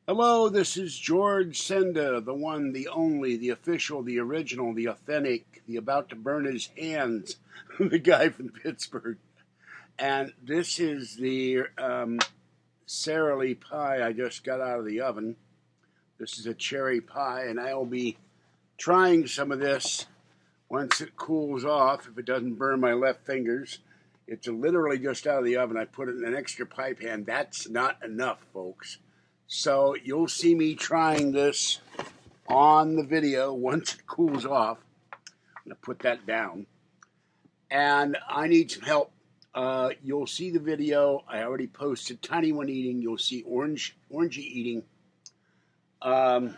Hello, this is George Senda, the one, the only, the official, the original, the authentic, the about to burn his hands, the guy from Pittsburgh. And this is the Sara Lee pie I just got out of the oven. This is a cherry pie, and I will be trying some of this once it cools off, if it doesn't burn my left fingers. It's literally just out of the oven. I put it in an extra pie pan. That's not enough, folks. So you'll see me trying this on the video once it cools off. I'm going to put that down. And I need some help. You'll see the video. I already posted Tiny One eating. You'll see Orangey eating. I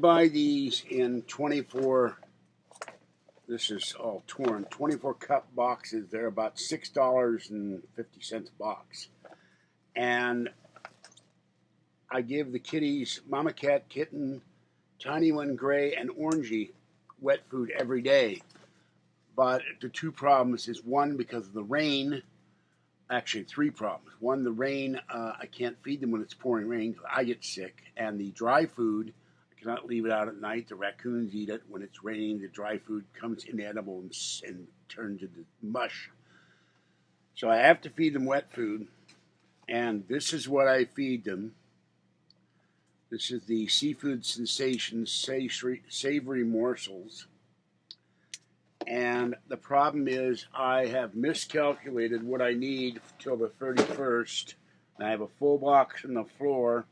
buy these in 24, this is all torn, 24 cup boxes. They're about $6.50 a box. And I give the kitties, Mama Cat, Kitten, Tiny One, Gray, and Orangey wet food every day. But the two problems is, one, because of the rain. Actually, three problems. One, the rain, I can't feed them when it's pouring rain because I get sick. And the dry food, I cannot leave it out at night. The raccoons eat it. When it's raining, the dry food comes inedible and turns into mush. So I have to feed them wet food. And this is what I feed them. This is the Seafood Sensations Savory Morsels. And the problem is I have miscalculated what I need till the 31st. And I have a full box on the floor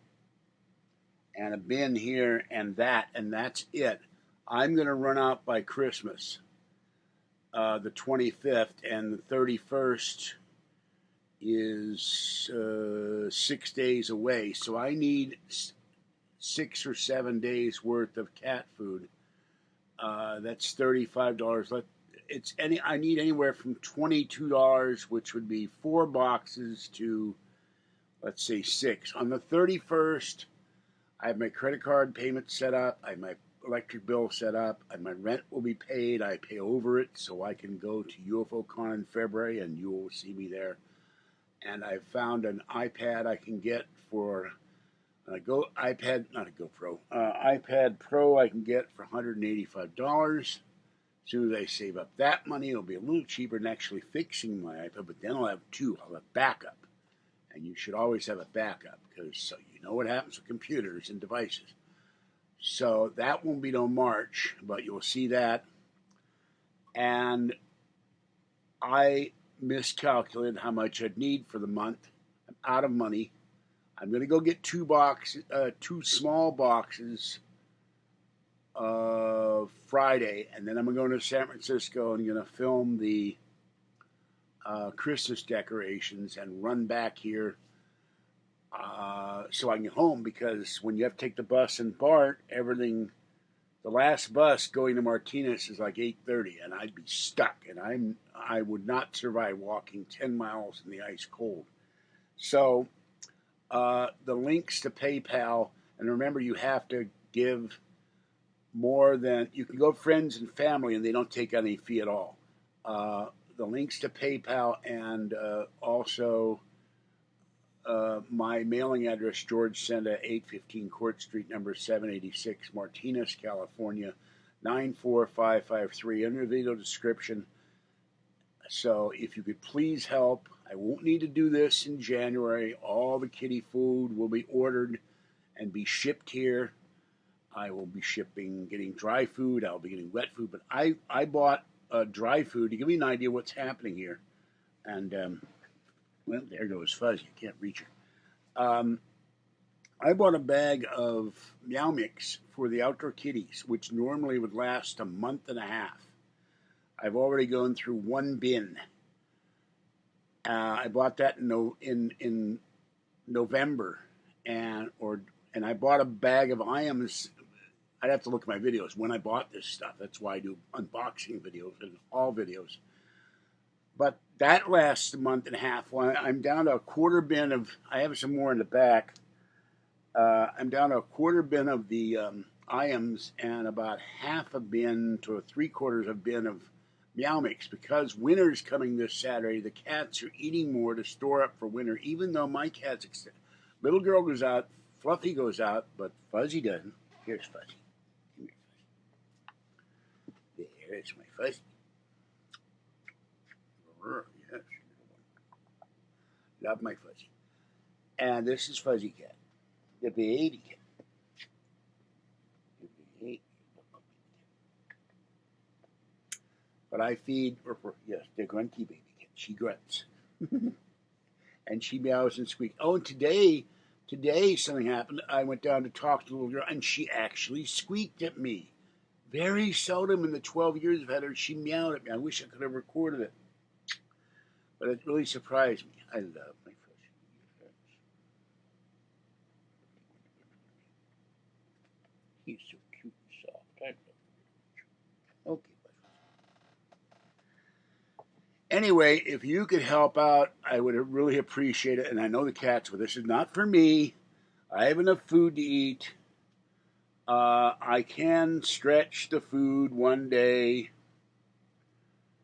and a bin here and that's it. I'm going to run out by Christmas, the 25th, and the 31st is 6 days away. So I need 6 or 7 days worth of cat food. That's $35. I need anywhere from $22, which would be 4 boxes, to, let's say, 6. On the 31st, I have my credit card payment set up. I have my electric bill set up. And my rent will be paid. I pay over it so I can go to UFOCon in February, and you will see me there. And I found an iPad I can get for iPad Pro I can get for $185. As soon as I save up that money, it'll be a little cheaper than actually fixing my iPad, but then I'll have two. I'll have backup. And you should always have a backup, because so you know what happens with computers and devices. So that won't be till March, but you'll see that. And I miscalculated how much I'd need for the month. I'm out of money. I'm going to go get two small boxes Friday, and then I'm going to San Francisco and going to film the Christmas decorations and run back here so I can get home, because when you have to take the bus in BART, the last bus going to Martinez is like 8:30, and I'd be stuck, and I would not survive walking 10 miles in the ice cold. So the links to PayPal, and remember, you have to give more than, you can go friends and family and they don't take any fee at all. The links to PayPal, and also my mailing address, George Senda, 815 Court Street, number 786, Martinez, California, 94553, under the video description. So if you could please help. I won't need to do this in January. All the kitty food will be ordered and be shipped here. I will be getting dry food. I'll be getting wet food. But I bought dry food to give you an idea what's happening here. And, well, there goes Fuzz. You can't reach her. I bought a bag of Meow Mix for the outdoor kitties, which normally would last a month and a half. I've already gone through one bin. I bought that in November, and I bought a bag of IAMs. I'd have to look at my videos when I bought this stuff. That's why I do unboxing videos and haul videos. But that lasts a month and a half. Well, I'm down to a quarter bin of. I have some more in the back. I'm down to a quarter bin of the IAMs and about half a bin to 3/4 of a bin of Meow Mix, because winter's coming this Saturday. The cats are eating more to store up for winter, even though my cats Little girl goes out, Fluffy goes out, but Fuzzy doesn't. Here's Fuzzy. Come here, Fuzzy. There's my Fuzzy. Yes. Love my Fuzzy. And this is Fuzzy Cat, the baby cat. But I feed, yes, the grunty baby cat. She grunts. And she meows and squeaks. Oh, and today something happened. I went down to talk to the little girl, and she actually squeaked at me. Very seldom in the 12 years I've had her, she meowed at me. I wish I could have recorded it. But it really surprised me. I love my Fuzzy. He's so cute and soft. I love him. Okay. Anyway, if you could help out, I would really appreciate it. And I know the cats, but this is not for me. I have enough food to eat. I can stretch the food one day,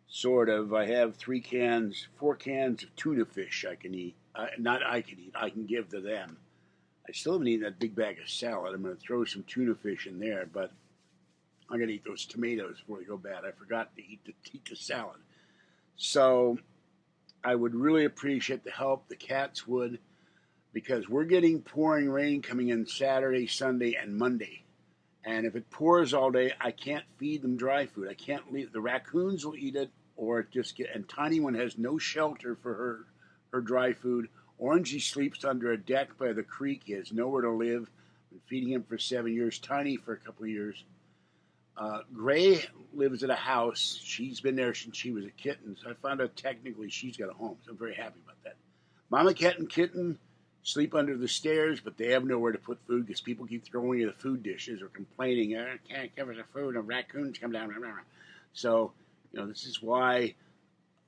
sort of. I have 4 cans of tuna fish I can eat. I can give to them. I still haven't eaten that big bag of salad. I'm going to throw some tuna fish in there, but I'm going to eat those tomatoes before they go bad. I forgot to eat the salad. So I would really appreciate the help. The cats would, because we're getting pouring rain coming in Saturday, Sunday, and Monday. And if it pours all day, I can't feed them dry food. I can't leave. The raccoons will eat it, or just get. And Tiny One has no shelter for her dry food. Orangey sleeps under a deck by the creek. He has nowhere to live. Been feeding him for 7 years. Tiny for a couple of years. Gray lives at a house. She's been there since she was a kitten. So I found out technically she's got a home. So I'm very happy about that. Mama Cat and Kitten sleep under the stairs, but they have nowhere to put food because people keep throwing in the food dishes or complaining, I can't give us the food, and raccoons come down. So, this is why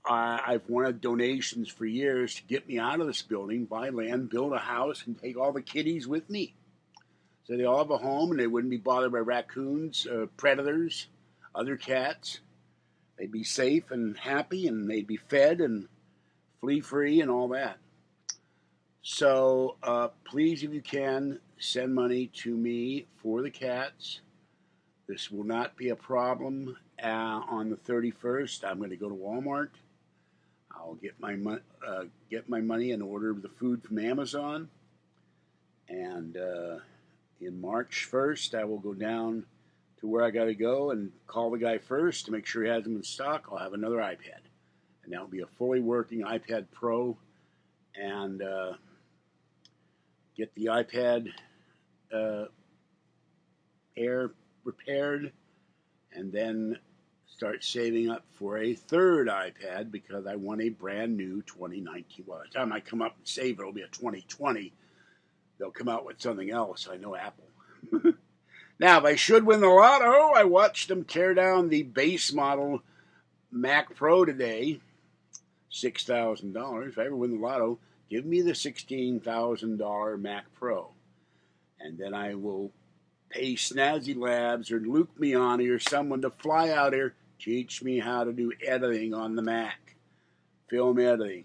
I've wanted donations for years to get me out of this building, buy land, build a house, and take all the kitties with me. So they all have a home, and they wouldn't be bothered by raccoons, predators, other cats. They'd be safe and happy, and they'd be fed and flea-free and all that. So please, if you can, send money to me for the cats. This will not be a problem. On the 31st, I'm going to go to Walmart. I'll get my money and order the food from Amazon. And in March 1st, I will go down to where I got to go and call the guy first to make sure he has them in stock. I'll have another iPad. And that will be a fully working iPad Pro. And get the iPad Air repaired, and then start saving up for a third iPad because I want a brand new 2019. Well, by the time I come up and save it, it'll be a 2020. They'll come out with something else. I know Apple. Now, if I should win the lotto, I watched them tear down the base model Mac Pro today, $6,000. If I ever win the lotto, give me the $16,000 Mac Pro. And then I will pay Snazzy Labs or Luke Miani or someone to fly out here, teach me how to do editing on the Mac. Film editing.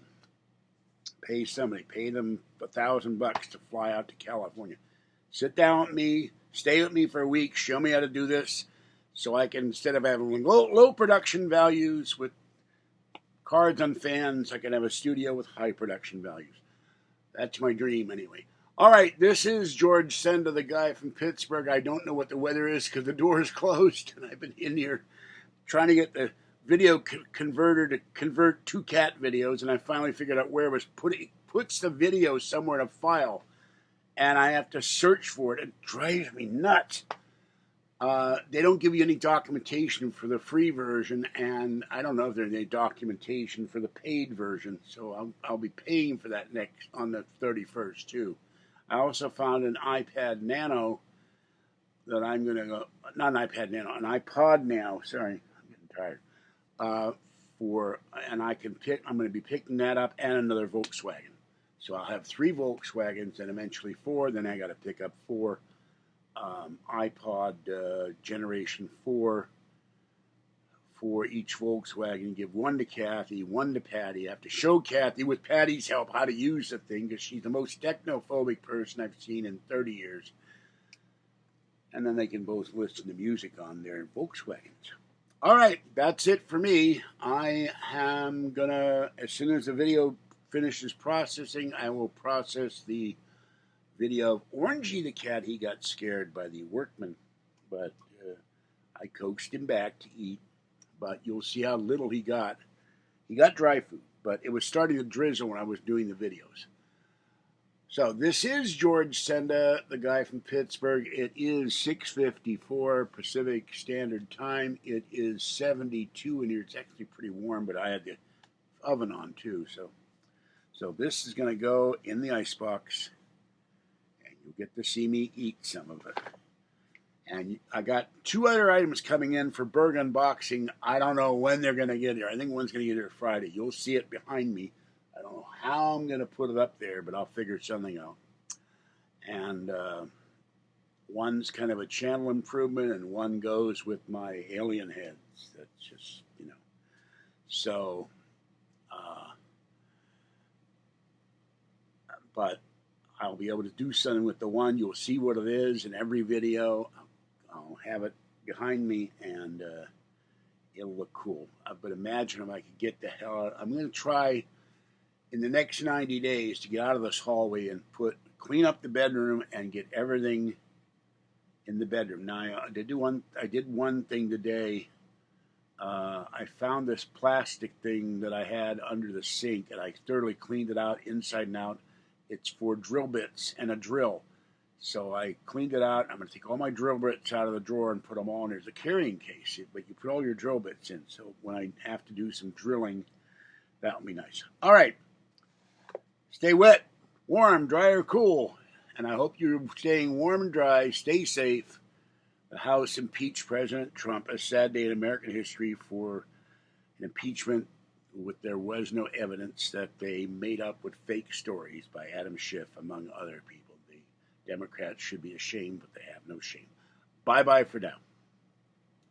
Pay somebody. Pay them $1,000 to fly out to California. Sit down with me. Stay with me for a week. Show me how to do this so I can, instead of having low production values with cards on fans, I can have a studio with high production values. That's my dream anyway. All right, this is George Senda, the guy from Pittsburgh. I don't know what the weather is because the door is closed, and I've been in here trying to get the video converter to convert 2 cat videos, and I finally figured out where it was. Puts the video somewhere in a file, and I have to search for it. It drives me nuts. They don't give you any documentation for the free version, and I don't know if there's any documentation for the paid version, so I'll be paying for that next on the 31st too. I also found an iPad Nano that I'm going to go, not an iPad Nano, an iPod Nano, sorry, I'm getting tired, and I'm going to be picking that up and another Volkswagen. So I'll have 3 Volkswagens and eventually 4, then I got to pick up 4 iPod Generation 4 for each Volkswagen. Give one to Kathy, one to Patty. I have to show Kathy, with Patty's help, how to use the thing, because she's the most technophobic person I've seen in 30 years. And then they can both listen to music on their Volkswagens. All right, that's it for me. I am going to, as soon as the video finishes processing, I will process the video of Orangey the cat. He got scared by the workman, but I coaxed him back to eat. But you'll see how little he got. He got dry food, but it was starting to drizzle when I was doing the videos. So this is George Senda, the guy from Pittsburgh. It is 6:54 Pacific Standard Time. It is 72 in here. It's actually pretty warm, but I had the oven on too. So this is going to go in the icebox, and you'll get to see me eat some of it. And I got 2 other items coming in for Berg Unboxing. I don't know when they're going to get here. I think one's going to get here Friday. You'll see it behind me. I don't know how I'm going to put it up there, but I'll figure something out. And one's kind of a channel improvement, and one goes with my alien heads. That's just, you know. So, but I'll be able to do something with the one. You'll see what it is in every video. I'll have it behind me, and it'll look cool. But imagine if I could get the hell out. I'm going to try in the next 90 days to get out of this hallway and clean up the bedroom and get everything in the bedroom. Now, I did one thing today. I found this plastic thing that I had under the sink, and I thoroughly cleaned it out inside and out. It's for drill bits and a drill. So I cleaned it out. I'm going to take all my drill bits out of the drawer and put them all in. There's a carrying case, but you put all your drill bits in. So when I have to do some drilling, that'll be nice. All right. Stay wet, warm, dry, or cool. And I hope you're staying warm and dry. Stay safe. The House impeached President Trump. A sad day in American history for an impeachment with there was no evidence that they made up with fake stories by Adam Schiff, among other people. The Democrats should be ashamed, but they have no shame. Bye-bye for now.